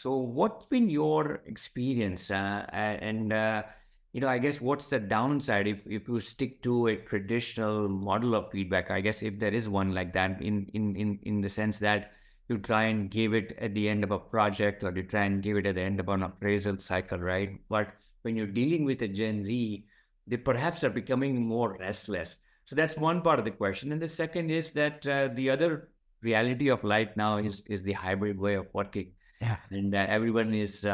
So what's been your experience? I guess what's the downside if you stick to a traditional model of feedback? I guess if there is one like that, in the sense that you try and give it at the end of a project, or you try and give it at the end of an appraisal cycle, right? But when you're dealing with a Gen Z, they perhaps are becoming more restless. So that's one part of the question. And the second is that the other reality of life now is the hybrid way of working, Yeah. and everyone is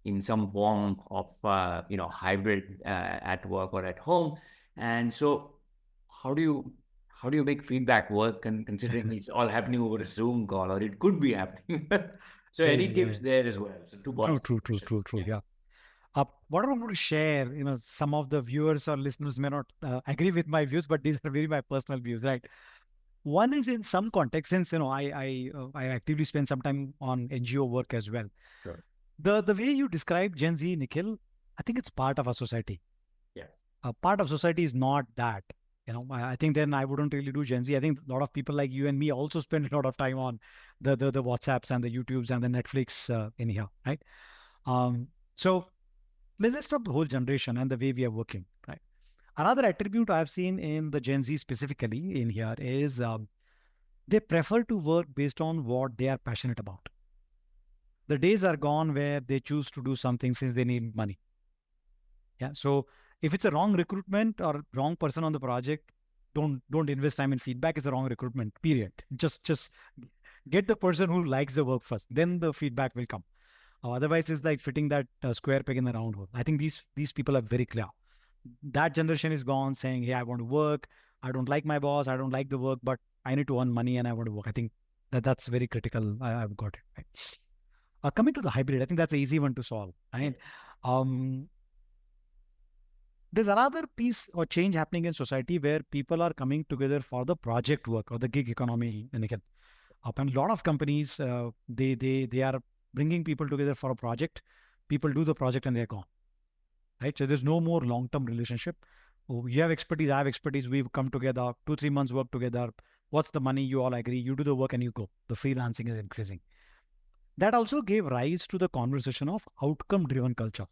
in some form of hybrid at work or at home. And so how do you make feedback work, and considering it's all happening over a Zoom call, or it could be happening? So any Yeah. tips there as well? So two True, parts. true, true, true, true. Yeah. Yeah. What I'm going to share, some of the viewers or listeners may not agree with my views, but these are very my personal views, right? One is in some context, since I actively spend some time on NGO work as well. Sure. The way you describe Gen Z, Nikhil, I think it's part of our society. Yeah. A part of society is not that. I think then I wouldn't really do Gen Z. I think a lot of people like you and me also spend a lot of time on the WhatsApps and the YouTubes and the Netflix in here, right? So let's talk the whole generation and the way we are working, right? Another attribute I've seen in the Gen Z specifically in here is they prefer to work based on what they are passionate about. The days are gone where they choose to do something since they need money. Yeah. So if it's a wrong recruitment or wrong person on the project, don't invest time in feedback. It's a wrong recruitment. Period. Just get the person who likes the work first. Then the feedback will come. Otherwise, it's like fitting that square peg in the round hole. I think these people are very clear. That generation is gone saying, hey, I want to work. I don't like my boss. I don't like the work, but I need to earn money and I want to work. I think that's very critical. I've got it. Right. Coming to the hybrid, I think that's an easy one to solve. Right. Um, there's another piece or change happening in society where people are coming together for the project work or the gig economy. And again, and a lot of companies, they are bringing people together for a project. People do the project and they're gone. Right. So there's no more long-term relationship. Oh, you have expertise, I have expertise. We've come together, 2-3 months work together. What's the money? You all agree. You do the work and you go. The freelancing is increasing. That also gave rise to the conversation of outcome-driven culture.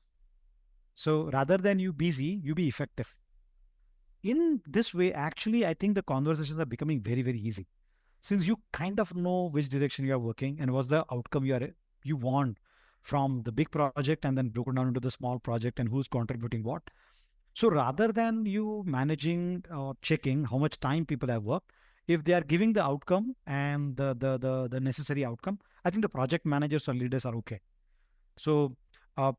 So rather than you busy, you be effective. In this way, actually, I think the conversations are becoming very, very easy. Since you kind of know which direction you are working and what's the outcome you want from the big project and then broken down into the small project and who's contributing what. So rather than you managing or checking how much time people have worked, if they are giving the outcome and the necessary outcome, I think the project managers or leaders are okay. So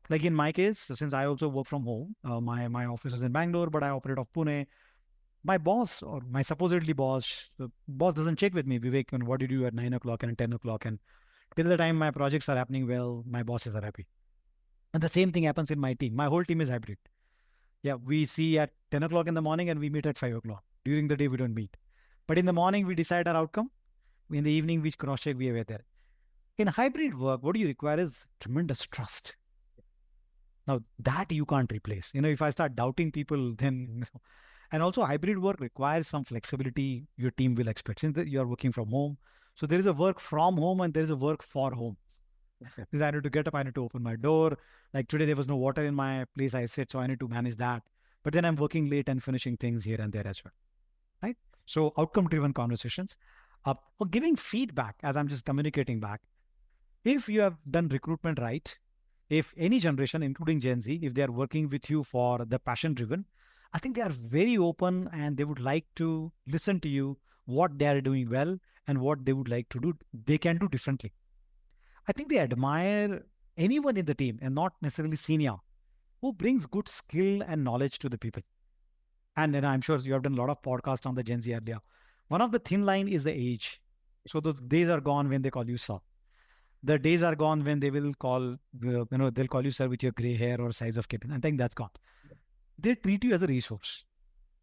like in my case, since I also work from home, my office is in Bangalore, but I operate off Pune. My boss or my supposedly boss, the boss doesn't check with me, Vivek, and what did you do at 9 o'clock and 10 o'clock? And till the time my projects are happening well, my bosses are happy. And the same thing happens in my team. My whole team is hybrid. Yeah, we see at 10 o'clock in the morning and we meet at 5 o'clock. During the day, we don't meet. But in the morning, we decide our outcome. In the evening, we cross check, we are there. In hybrid work, what you require is tremendous trust. Now, that you can't replace. If I start doubting people, then. And also, hybrid work requires some flexibility your team will expect since you are working from home. So, there is a work from home and there is a work for home. Because I need to get up, I need to open my door. Like today, there was no water in my place I sit, so I need to manage that. But then I'm working late and finishing things here and there as well. Right? So, outcome driven conversations. Or giving feedback as I'm just communicating back. If you have done recruitment right, if any generation, including Gen Z, if they are working with you for the passion driven, I think they are very open and they would like to listen to you, what they are doing well and what they would like to do, they can do differently. I think they admire anyone in the team and not necessarily senior who brings good skill and knowledge to the people. And then I'm sure you have done a lot of podcasts on the Gen Z earlier. One of the thin line is the age. So those days are gone when they call you sir. The days are gone when they will call, they'll call you sir with your gray hair or size of kitten. I think that's gone. They treat you as a resource.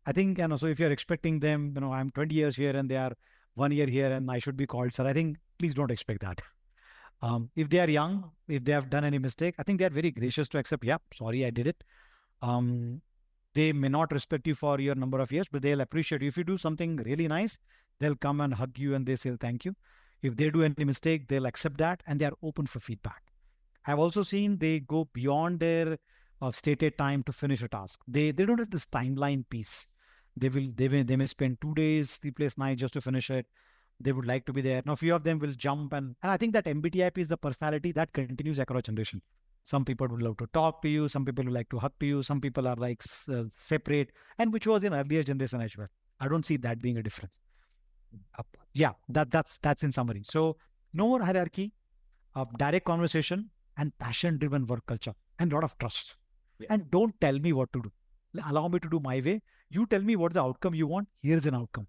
I think, so if you're expecting them, I'm 20 years here and they are 1 year here and I should be called sir, I think please don't expect that. If they are young, if they have done any mistake, I think they are very gracious to accept, yeah, sorry, I did it. They may not respect you for your number of years, but they'll appreciate you. If you do something really nice, they'll come and hug you and they say thank you. If they do any mistake, they'll accept that and they are open for feedback. I've also seen they go beyond their stated time to finish a task. They don't have this timeline piece. They may spend 2 days, sleepless night just to finish it. They would like to be there. Now, few of them will jump, and I think that MBTI is the personality that continues across generation. Some people would love to talk to you. Some people would like to hug to you. Some people are like separate, and which was in earlier generation as well. I don't see that being a difference. Yeah, that's in summary. So no more hierarchy, direct conversation, and passion-driven work culture, and a lot of trust. Yeah. And don't tell me what to do. Allow me to do my way. You tell me what's the outcome you want. Here's an outcome.